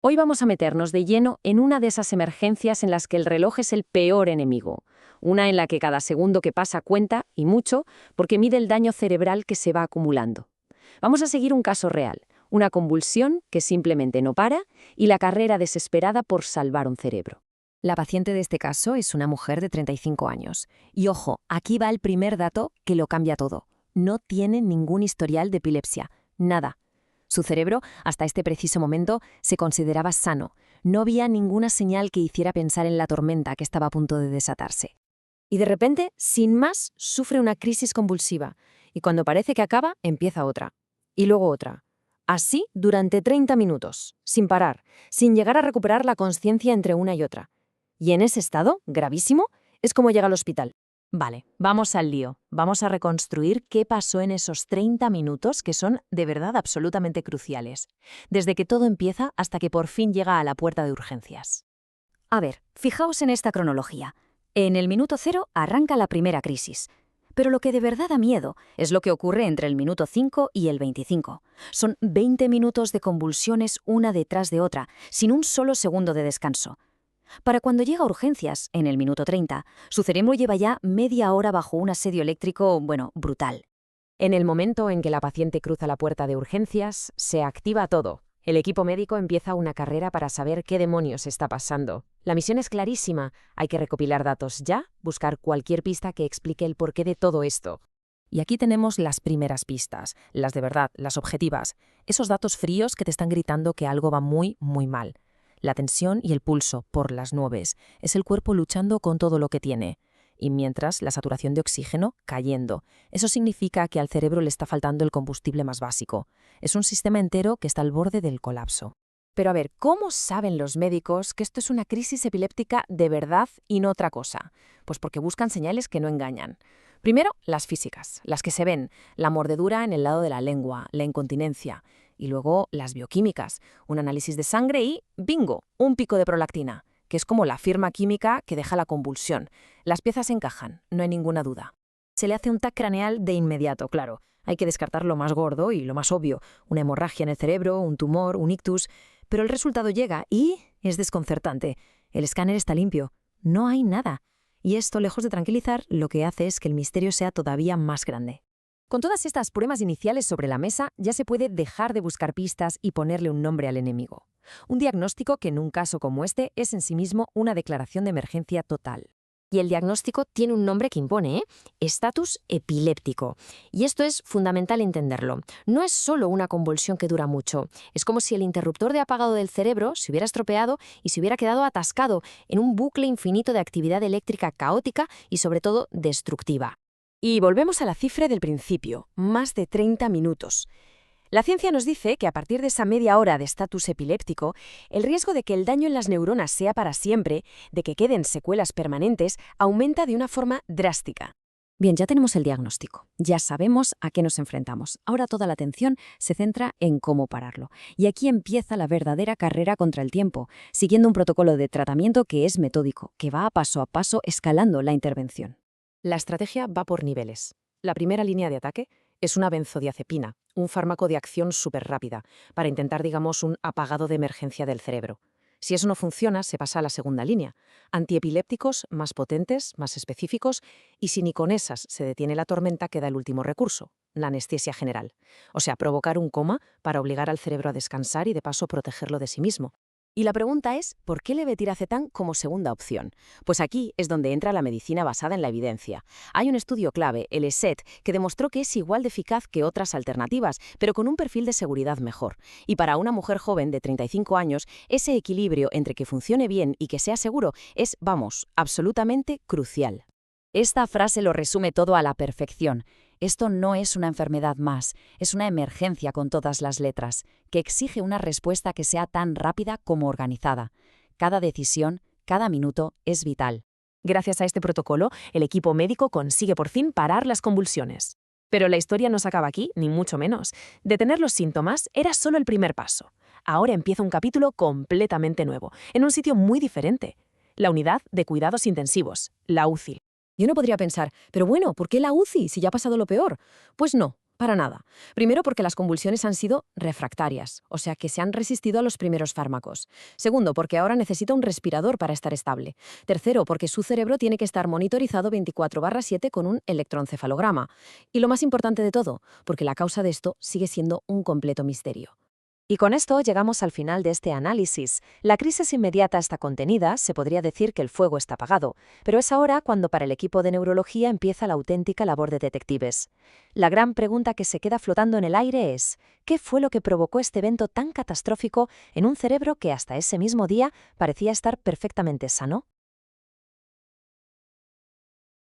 Hoy vamos a meternos de lleno en una de esas emergencias en las que el reloj es el peor enemigo. Una en la que cada segundo que pasa cuenta, y mucho, porque mide el daño cerebral que se va acumulando. Vamos a seguir un caso real, una convulsión que simplemente no para y la carrera desesperada por salvar un cerebro. La paciente de este caso es una mujer de 35 años. Y ojo, aquí va el primer dato que lo cambia todo. No tiene ningún historial de epilepsia. Nada. Su cerebro, hasta este preciso momento, se consideraba sano. No había ninguna señal que hiciera pensar en la tormenta que estaba a punto de desatarse. Y de repente, sin más, sufre una crisis convulsiva. Y cuando parece que acaba, empieza otra. Y luego otra. Así durante 30 minutos, sin parar, sin llegar a recuperar la consciencia entre una y otra. Y en ese estado, gravísimo, es como llega al hospital. Vale, vamos al lío. Vamos a reconstruir qué pasó en esos 30 minutos que son de verdad absolutamente cruciales, desde que todo empieza hasta que por fin llega a la puerta de urgencias. A ver, fijaos en esta cronología. En el minuto 0 arranca la primera crisis. Pero lo que de verdad da miedo es lo que ocurre entre el minuto 5 y el 25. Son 20 minutos de convulsiones una detrás de otra, sin un solo segundo de descanso. Para cuando llega a urgencias, en el minuto 30, su cerebro lleva ya media hora bajo un asedio eléctrico, brutal. En el momento en que la paciente cruza la puerta de urgencias, se activa todo. El equipo médico empieza una carrera para saber qué demonios está pasando. La misión es clarísima. Hay que recopilar datos ya, buscar cualquier pista que explique el porqué de todo esto. Y aquí tenemos las primeras pistas, las de verdad, las objetivas. Esos datos fríos que te están gritando que algo va muy, muy mal. La tensión y el pulso, por las nubes. Es el cuerpo luchando con todo lo que tiene. Y mientras, la saturación de oxígeno cayendo. Eso significa que al cerebro le está faltando el combustible más básico. Es un sistema entero que está al borde del colapso. Pero a ver, ¿cómo saben los médicos que esto es una crisis epiléptica de verdad y no otra cosa? Pues porque buscan señales que no engañan. Primero, las físicas, las que se ven, la mordedura en el lado de la lengua, la incontinencia. Y luego las bioquímicas, un análisis de sangre y ¡bingo!, un pico de prolactina, que es como la firma química que deja la convulsión. Las piezas encajan, no hay ninguna duda. Se le hace un TAC craneal de inmediato, claro. Hay que descartar lo más gordo y lo más obvio, una hemorragia en el cerebro, un tumor, un ictus, pero el resultado llega y es desconcertante. El escáner está limpio, no hay nada. Y esto, lejos de tranquilizar, lo que hace es que el misterio sea todavía más grande. Con todas estas pruebas iniciales sobre la mesa, ya se puede dejar de buscar pistas y ponerle un nombre al enemigo. Un diagnóstico que en un caso como este es en sí mismo una declaración de emergencia total. Y el diagnóstico tiene un nombre que impone, estatus epiléptico. Y esto es fundamental entenderlo. No es solo una convulsión que dura mucho. Es como si el interruptor de apagado del cerebro se hubiera estropeado y se hubiera quedado atascado en un bucle infinito de actividad eléctrica caótica y sobre todo destructiva. Y volvemos a la cifra del principio, más de 30 minutos. La ciencia nos dice que a partir de esa media hora de estatus epiléptico, el riesgo de que el daño en las neuronas sea para siempre, de que queden secuelas permanentes, aumenta de una forma drástica. Bien, ya tenemos el diagnóstico, ya sabemos a qué nos enfrentamos. Ahora toda la atención se centra en cómo pararlo. Y aquí empieza la verdadera carrera contra el tiempo, siguiendo un protocolo de tratamiento que es metódico, que va a paso escalando la intervención. La estrategia va por niveles. La primera línea de ataque es una benzodiazepina, un fármaco de acción súper rápida, para intentar, un apagado de emergencia del cerebro. Si eso no funciona, se pasa a la segunda línea. Antiepilépticos más potentes, más específicos, y si ni con esas se detiene la tormenta, queda el último recurso, la anestesia general. O sea, provocar un coma para obligar al cerebro a descansar y de paso protegerlo de sí mismo. Y la pregunta es, ¿por qué levetiracetam como segunda opción? Pues aquí es donde entra la medicina basada en la evidencia. Hay un estudio clave, el ESET, que demostró que es igual de eficaz que otras alternativas, pero con un perfil de seguridad mejor. Y para una mujer joven de 35 años, ese equilibrio entre que funcione bien y que sea seguro es, absolutamente crucial. Esta frase lo resume todo a la perfección. Esto no es una enfermedad más, es una emergencia con todas las letras, que exige una respuesta que sea tan rápida como organizada. Cada decisión, cada minuto es vital. Gracias a este protocolo, el equipo médico consigue por fin parar las convulsiones. Pero la historia no se acaba aquí, ni mucho menos. Detener los síntomas era solo el primer paso. Ahora empieza un capítulo completamente nuevo, en un sitio muy diferente. La unidad de cuidados intensivos, la UCI. Y uno podría pensar, pero bueno, ¿por qué la UCI si ya ha pasado lo peor? Pues no, Para nada. Primero, porque las convulsiones han sido refractarias, o sea que se han resistido a los primeros fármacos. Segundo, porque ahora necesita un respirador para estar estable. Tercero, porque su cerebro tiene que estar monitorizado 24/7 con un electroencefalograma. Y lo más importante de todo, porque la causa de esto sigue siendo un completo misterio. Y con esto llegamos al final de este análisis. La crisis inmediata está contenida, se podría decir que el fuego está apagado, pero es ahora cuando para el equipo de neurología empieza la auténtica labor de detectives. La gran pregunta que se queda flotando en el aire es, ¿qué fue lo que provocó este evento tan catastrófico en un cerebro que hasta ese mismo día parecía estar perfectamente sano?